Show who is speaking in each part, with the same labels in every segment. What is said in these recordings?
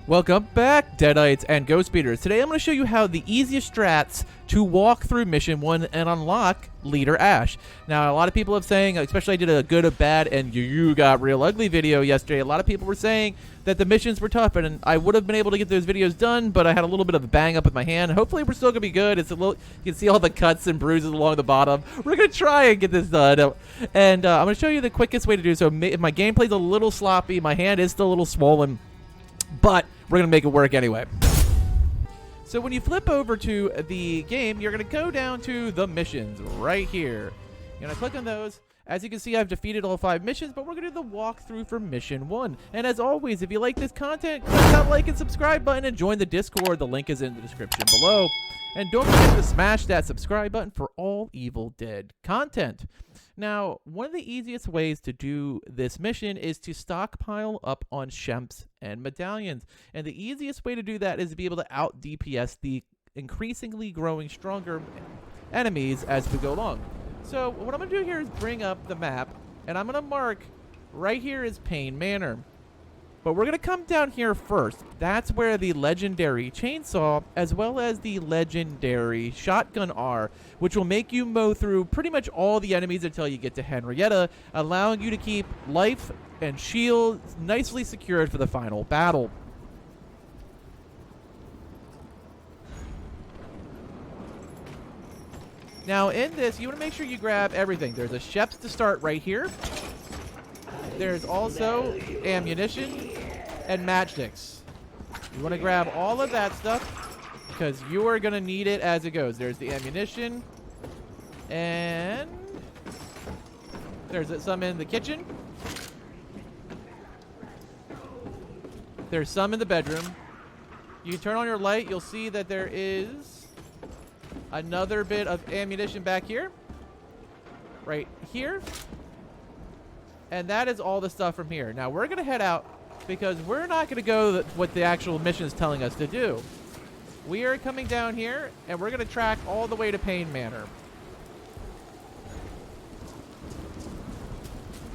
Speaker 1: Welcome back, Deadites and Ghost Speeders. Today I'm going to show you how the easiest strats to walk through Mission 1 and unlock Leader Ash. Now, a lot of people have saying, especially I did a good, a bad, and you got real ugly video yesterday, a lot of people were saying that the missions were tough, and I would have been able to get those videos done, but I had a little bit of a bang up with my hand. Hopefully we're still going to be good. It's a little, you can see all the cuts and bruises along the bottom. We're going to try and get this done. And I'm going to show you the quickest way to do so. If my gameplay's a little sloppy, my hand is still a little swollen, but we're going to make it work anyway. So when you flip over to the game, you're going to go down to the missions right here. You're going to click on those. As you can see, I've defeated all 5 missions, but we're going to do the walkthrough for Mission 1. And as always, if you like this content, click that like and subscribe button and join the Discord. The link is in the description below. And don't forget to smash that subscribe button for all Evil Dead content. Now, one of the easiest ways to do this mission is to stockpile up on Shemps and medallions. And the easiest way to do that is to be able to out DPS the increasingly growing stronger enemies as we go along. So what I'm going to do here is bring up the map, and I'm going to mark right here is Payne Manor. But we're going to come down here first. That's where the legendary chainsaw as well as the legendary shotgun are, which will make you mow through pretty much all the enemies until you get to Henrietta, allowing you to keep life and shield nicely secured for the final battle. Now in this, you want to make sure you grab everything. There's a Sheps to start right here. There's also ammunition and matchsticks. You want to grab all of that stuff because you are going to need it as it goes. There's the ammunition, and there's some in the kitchen. There's some in the bedroom. You turn on your light, you'll see that there is another bit of ammunition back here. Right here. And that is all the stuff from here. Now, we're going to head out because we're not going to go what the actual mission is telling us to do. We are coming down here, and we're going to track all the way to Payne Manor.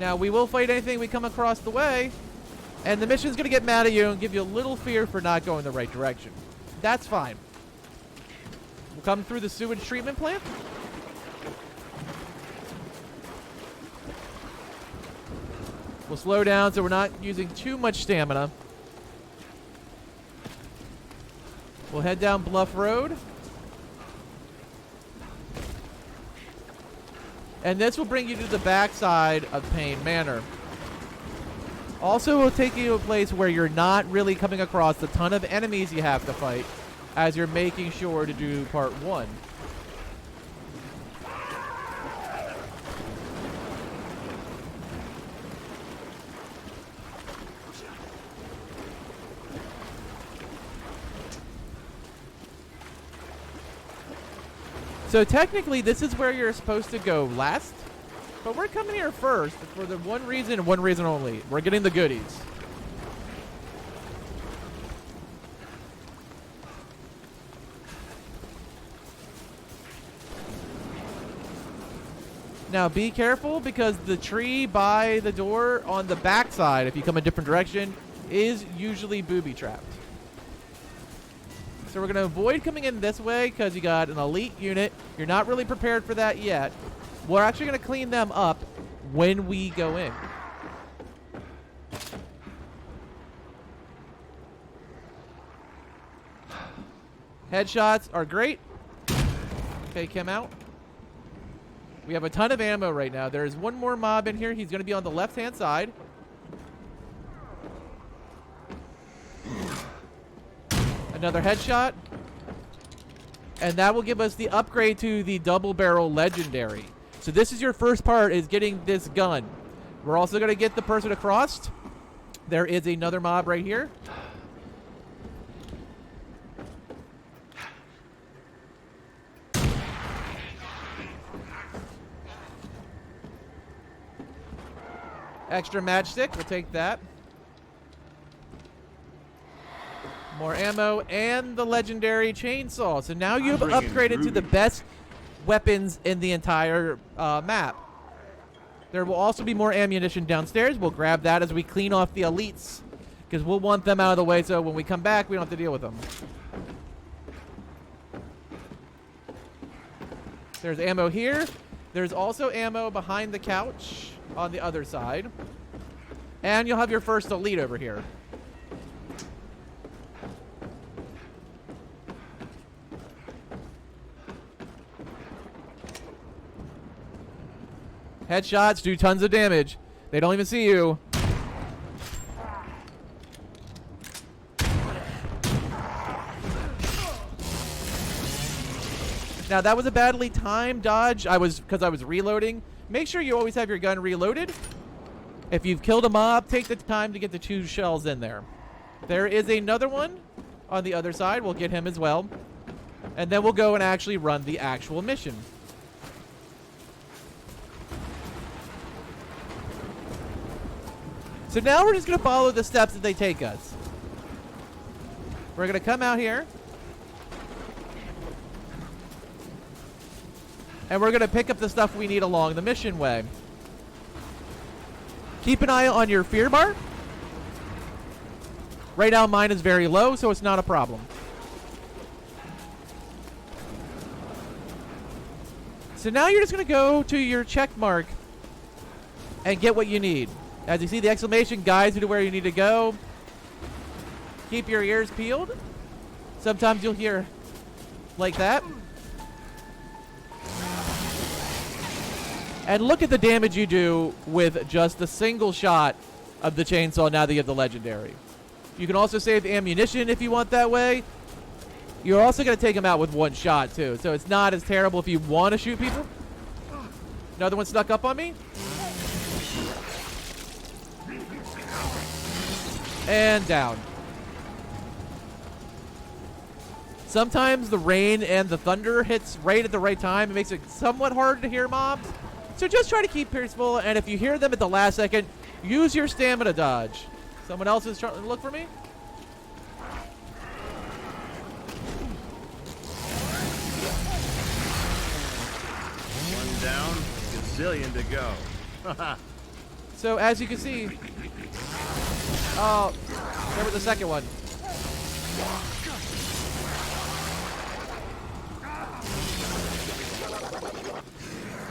Speaker 1: Now, we will fight anything we come across the way, and the mission's going to get mad at you and give you a little fear for not going the right direction. That's fine. We'll come through the sewage treatment plant. We'll slow down so we're not using too much stamina. We'll head down Bluff Road. And this will bring you to the backside of Payne Manor. Also, we'll take you to a place where you're not really coming across a ton of enemies you have to fight as you're making sure to do part 1. So technically, this is where you're supposed to go last, but we're coming here first for the one reason and one reason only. We're getting the goodies. Now be careful because the tree by the door on the backside, if you come a different direction, is usually booby trapped. So we're going to avoid coming in this way because you got an elite unit. You're not really prepared for that yet. We're actually going to clean them up when we go in. Headshots are great. Take him out. We have a ton of ammo right now. There is one more mob in here. He's going to be on the left-hand side. Another headshot. And that will give us the upgrade to the double barrel legendary. So this is your first part, is getting this gun. We're also going to get the person across. There is another mob right here. Extra matchstick, we'll take that. More ammo and the legendary chainsaw. So now you've upgraded to the best weapons in the entire map. There will also be more ammunition downstairs. We'll grab that as we clean off the elites because we'll want them out of the way so when we come back, we don't have to deal with them. There's ammo here. There's also ammo behind the couch on the other side. And you'll have your first elite over here. Headshots do tons of damage. They don't even see you. Now that was a badly timed dodge. Because I was reloading. Make sure you always have your gun reloaded. If you've killed a mob, take the time to get the 2 shells in there. There is another one on the other side. We'll get him as well. And then we'll go and actually run the actual mission. So now we're just going to follow the steps that they take us. We're going to come out here. And we're going to pick up the stuff we need along the mission way. Keep an eye on your fear bar. Right now mine is very low, so it's not a problem. So now you're just going to go to your check mark and get what you need. As you see, the exclamation guides you to where you need to go. Keep your ears peeled. Sometimes you'll hear like that. And look at the damage you do with just a single shot of the chainsaw now that you have the legendary. You can also save ammunition if you want that way. You're also going to take them out with 1 shot too. So it's not as terrible if you want to shoot people. Another one snuck up on me. And down. Sometimes the rain and the thunder hits right at the right time. It makes it somewhat hard to hear mobs. So just try to keep peaceful, and if you hear them at the last second, use your stamina dodge. Someone else is trying to look for me?
Speaker 2: One down, gazillion to go.
Speaker 1: So as you can see, oh, there was the second one.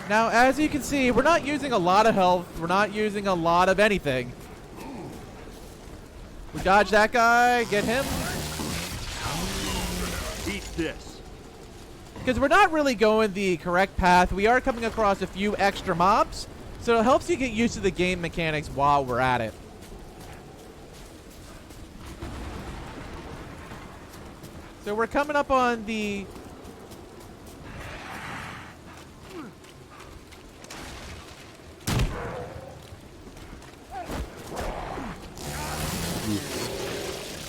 Speaker 1: Now, as you can see, we're not using a lot of health. We're not using a lot of anything. We dodge that guy, get him.
Speaker 2: Eat this.
Speaker 1: Because we're not really going the correct path. We are coming across a few extra mobs, so it helps you get used to the game mechanics while we're at it. So we're coming up on the...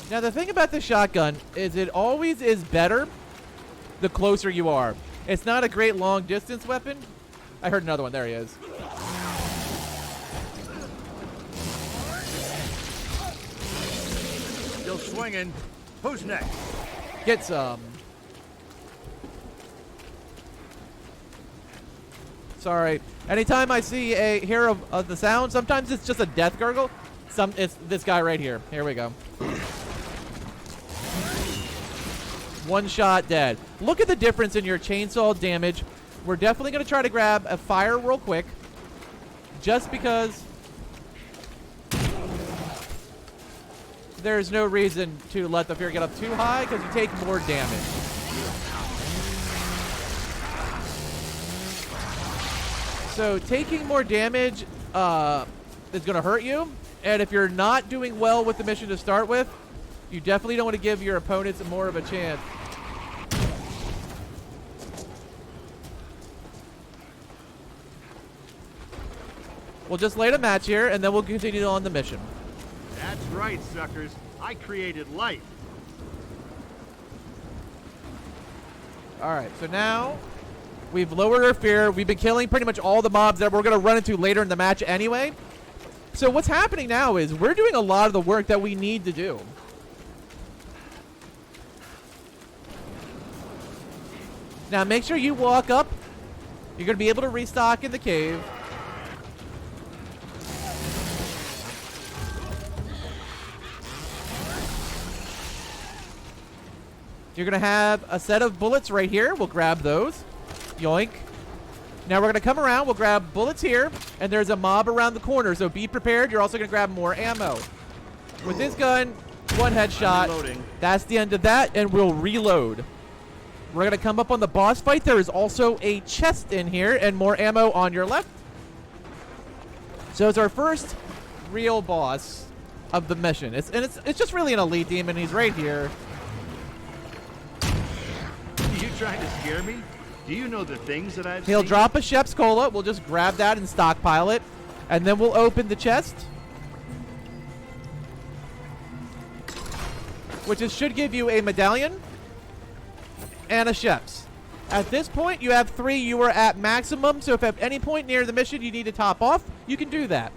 Speaker 1: Now the thing about the shotgun is it always is better the closer you are. It's not a great long distance weapon. I heard another one. There he is.
Speaker 2: Still swinging. Who's next?
Speaker 1: Get some. Sorry. Anytime I see hear of the sound, sometimes it's just a death gurgle. It's this guy right here. Here we go. 1 shot dead. Look at the difference in your chainsaw damage. We're definitely going to try to grab a fire real quick. Just because there's no reason to let the fear get up too high because you take more damage. So taking more damage is going to hurt you. And if you're not doing well with the mission to start with, you definitely don't want to give your opponents more of a chance. We'll just light a match here, and then we'll continue on the mission.
Speaker 2: That's right, suckers. I created life.
Speaker 1: Alright, so now we've lowered our fear. We've been killing pretty much all the mobs that we're going to run into later in the match anyway. So what's happening now is we're doing a lot of the work that we need to do. Now make sure you walk up. You're going to be able to restock in the cave. You're going to have a set of bullets right here. We'll grab those. Yoink. Now we're going to come around. We'll grab bullets here. And there's a mob around the corner, so be prepared. You're also going to grab more ammo. With this gun, one headshot. That's the end of that, and we'll reload. We're going to come up on the boss fight. There is also a chest in here and more ammo on your left. So it's our first real boss of the mission. It's just really an elite demon. He's right here.
Speaker 2: Are you trying to scare me? Do you know the things that I've
Speaker 1: He'll
Speaker 2: seen?
Speaker 1: drop a Shep's Cola. We'll just grab that and stockpile it. And then we'll open the chest, which should give you a medallion and a Shep's. At this point, you have 3. You are at maximum, so if at any point near the mission you need to top off, you can do that.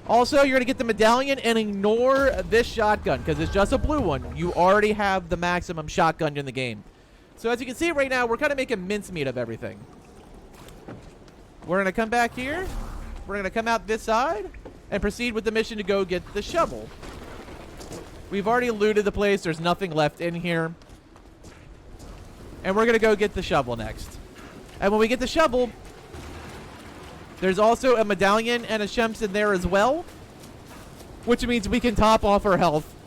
Speaker 1: Also, you're going to get the medallion and ignore this shotgun because it's just a blue one. You already have the maximum shotgun in the game. So as you can see right now, we're kind of making mincemeat of everything. We're going to come back here. We're going to come out this side and proceed with the mission to go get the shovel. We've already looted the place. There's nothing left in here. And we're going to go get the shovel next. And when we get the shovel, there's also a medallion and a Shemps in there as well, which means we can top off our health.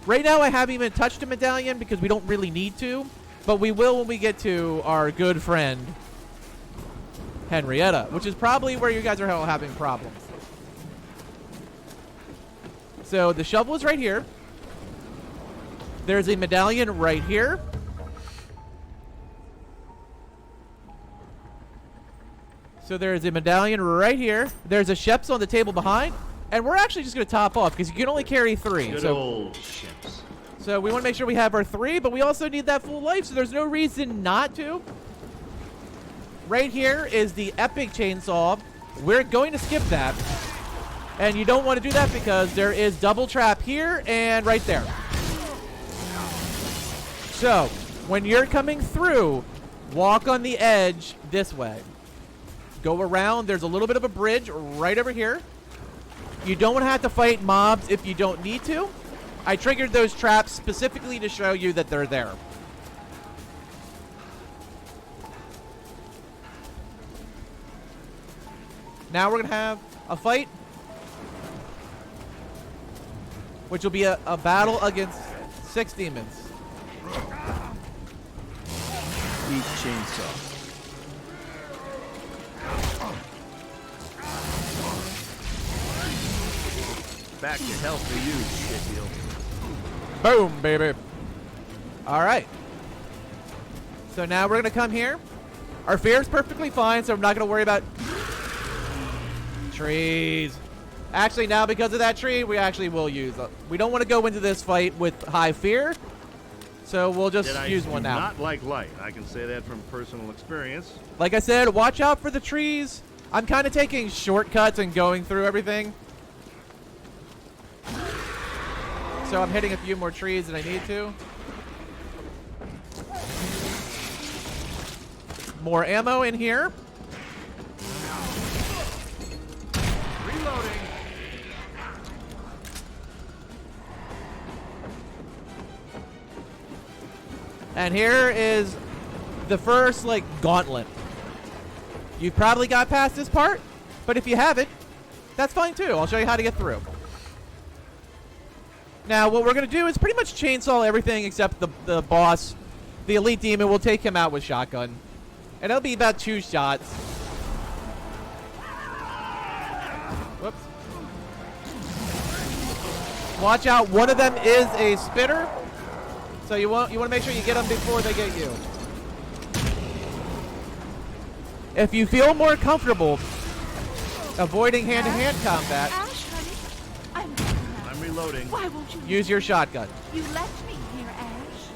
Speaker 1: Right now, I haven't even touched a medallion because we don't really need to, but we will when we get to our good friend, Henrietta, which is probably where you guys are having problems. So the shovel is right here. There's a medallion right here. So there's a medallion right here. There's a Shep's on the table behind. And we're actually just going to top off because you can only carry 3.
Speaker 2: Good old ships.
Speaker 1: So we want to make sure we have our 3, but we also need that full life, so there's no reason not to. Right here is the epic chainsaw. We're going to skip that. And you don't want to do that because there is double trap here and right there. So when you're coming through, walk on the edge this way. Go around. There's a little bit of a bridge right over here. You don't have to fight mobs if you don't need to. I triggered those traps specifically to show you that they're there. Now we're going to have a fight, which will be a battle against 6 demons.
Speaker 2: Eat chainsaw. Back to health for you, shitheel.
Speaker 1: Boom, baby. All right. So now we're going to come here. Our fear is perfectly fine, so I'm not going to worry about trees. Actually, now because of that tree, we actually will use it. We don't want to go into this fight with high fear, so we'll just use one now.
Speaker 2: Not like light. I can say that from personal experience.
Speaker 1: Like I said, watch out for the trees. I'm kind of taking shortcuts and going through everything. So I'm hitting a few more trees than I need to. More ammo in here.
Speaker 2: Reloading.
Speaker 1: And here is the first, gauntlet. You've probably got past this part, but if you haven't, that's fine too. I'll show you how to get through. Now, what we're going to do is pretty much chainsaw everything except the boss. The elite demon. We'll take him out with shotgun. And it'll be about 2 shots. Whoops. Watch out. One of them is a spitter. So you want to make sure you get them before they get you. If you feel more comfortable avoiding hand-to-hand combat,
Speaker 3: Ash, honey,
Speaker 2: I'm reloading.
Speaker 3: why won't you
Speaker 1: use your shotgun.
Speaker 3: You left me here, Ash.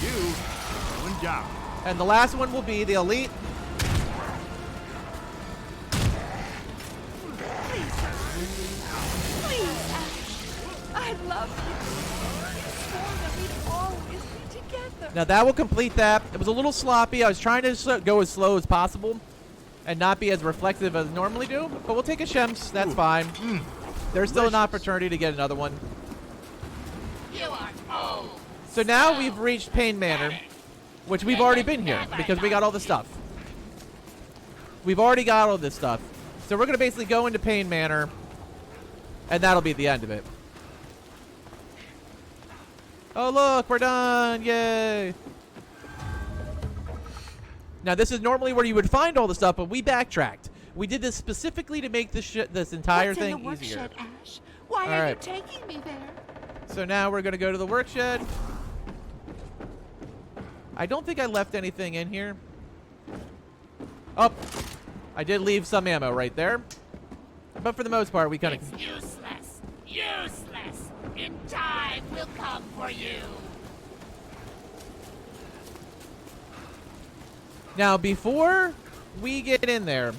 Speaker 2: You, one job.
Speaker 1: And the last one will be the elite.
Speaker 3: Please, Ash. I love you. I swore that we'd always be together.
Speaker 1: Now that will complete that. It was a little sloppy. I was trying to go as slow as possible. and not be as reflective as normally do. But we'll take a Shems. That's fine. There's still an opportunity to get another one.
Speaker 4: You are old.
Speaker 1: So now we've reached Pain Manor, which we've already been here because we got all the stuff. We've already got all this stuff. So we're going to basically go into Pain Manor, and that'll be the end of it. Oh, look, we're done. Yay. Now, this is normally where you would find all the stuff, but we backtracked. We did this specifically to make this entire
Speaker 3: What's
Speaker 1: thing
Speaker 3: in the
Speaker 1: easier.
Speaker 3: workshed, Ash? Why
Speaker 1: All
Speaker 3: are
Speaker 1: right.
Speaker 3: you taking me there?
Speaker 1: So now we're going to go to the workshed. I don't think I left anything in here. Oh, I did leave some ammo right there. But for the most part, we kind of...
Speaker 4: It's useless. Useless. In time will come for you.
Speaker 1: Now, before we get in there,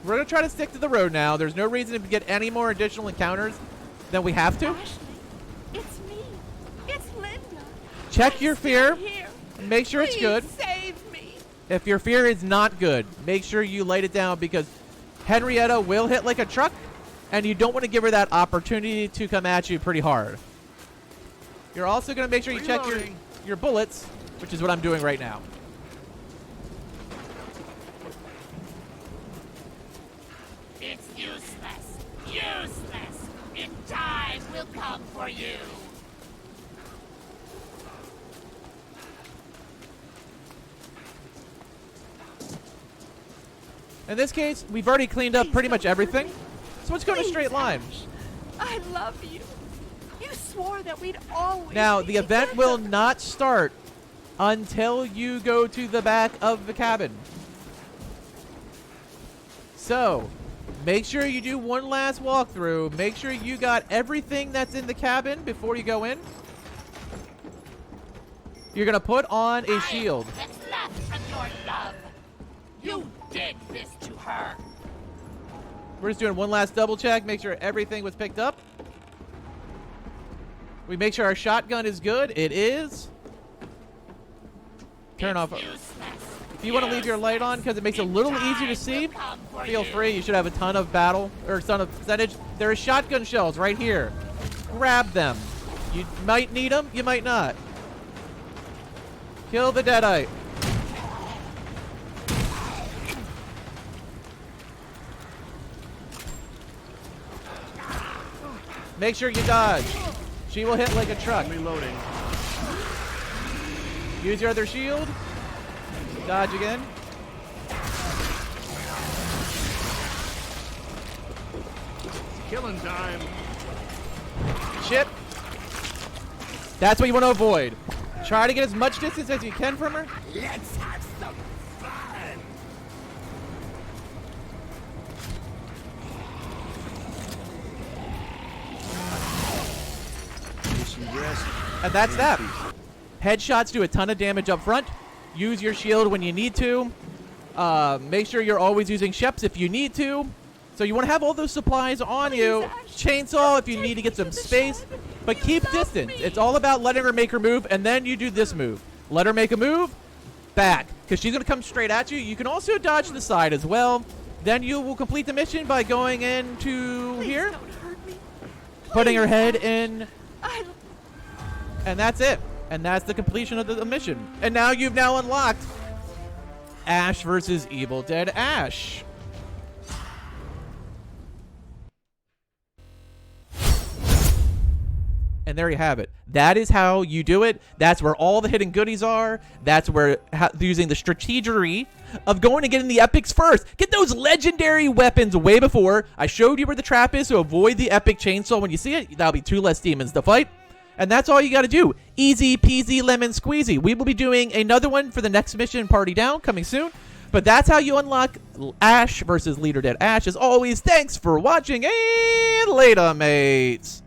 Speaker 1: we're going to try to stick to the road now. There's no reason to get any more additional encounters than we have to.
Speaker 3: Ashley, it's me. It's Linda.
Speaker 1: Check your fear.
Speaker 3: Here.
Speaker 1: Make sure it's
Speaker 3: Please
Speaker 1: good.
Speaker 3: Save me.
Speaker 1: If your fear is not good, make sure you light it down because Henrietta will hit like a truck, and you don't want to give her that opportunity to come at you pretty hard. You're also going to make sure you check
Speaker 2: Reloading.
Speaker 1: your bullets, which is what I'm doing right now.
Speaker 4: It's useless. Useless. In time will come for you.
Speaker 1: In this case, we've already cleaned up
Speaker 3: Please
Speaker 1: pretty much
Speaker 3: don't hurt
Speaker 1: everything,
Speaker 3: me.
Speaker 1: so let's go in a
Speaker 3: Please,
Speaker 1: straight line.
Speaker 3: Ash. I love you. You swore that we'd always
Speaker 1: Now,
Speaker 3: be
Speaker 1: the event
Speaker 3: together.
Speaker 1: will not start until you go to the back of the cabin. So, make sure you do one last walkthrough. Make sure you got everything that's in the cabin before you go in. You're going to put on a shield.
Speaker 4: That's left of your love. You did this to her.
Speaker 1: We're just doing one last double check. Make sure everything was picked up. We make sure our shotgun is good. It is. Turn off.
Speaker 4: Useless.
Speaker 1: If you want to leave your light on because it makes it a little easier to see, feel free. You should have a ton of battle or ton of percentage. There are shotgun shells right here. Grab them. You might need them. You might not. Kill the Deadite. Make sure you dodge. She will hit like a truck.
Speaker 2: Reloading.
Speaker 1: Use your other shield. Dodge again.
Speaker 2: Killing time.
Speaker 1: Shit. That's what you want to avoid. Try to get as much distance as you can from her.
Speaker 4: Let's have some fun.
Speaker 1: And that's that. Headshots do a ton of damage up front. Use your shield when you need to. Make sure you're always using Sheps if you need to. So you want to have all those supplies on you. Chainsaw if you need to get some space. But keep distance. It's all about letting her make her move, and then you do this move. Let her make a move, back. Because she's going to come straight at you. You can also dodge to the side as well. Then you will complete the mission by going into
Speaker 3: Please
Speaker 1: here,
Speaker 3: don't hurt me.
Speaker 1: putting her
Speaker 3: Please,
Speaker 1: head
Speaker 3: Ash.
Speaker 1: in,
Speaker 3: I
Speaker 1: and that's it. And that's the completion of the mission. And now you've now unlocked Ash versus Evil Dead Ash. And there you have it. That is how you do it. That's where all the hidden goodies are. That's where using the strategery of going to get in the epics first. Get those legendary weapons way before. I showed you where the trap is, so avoid the epic chainsaw when you see it. That'll be 2 less demons to fight. And that's all you got to do. Easy peasy lemon squeezy. We will be doing another one for the next mission, Party Down, coming soon. But that's how you unlock Ash versus Leader Dead Ash. As always, thanks for watching, and later, mates.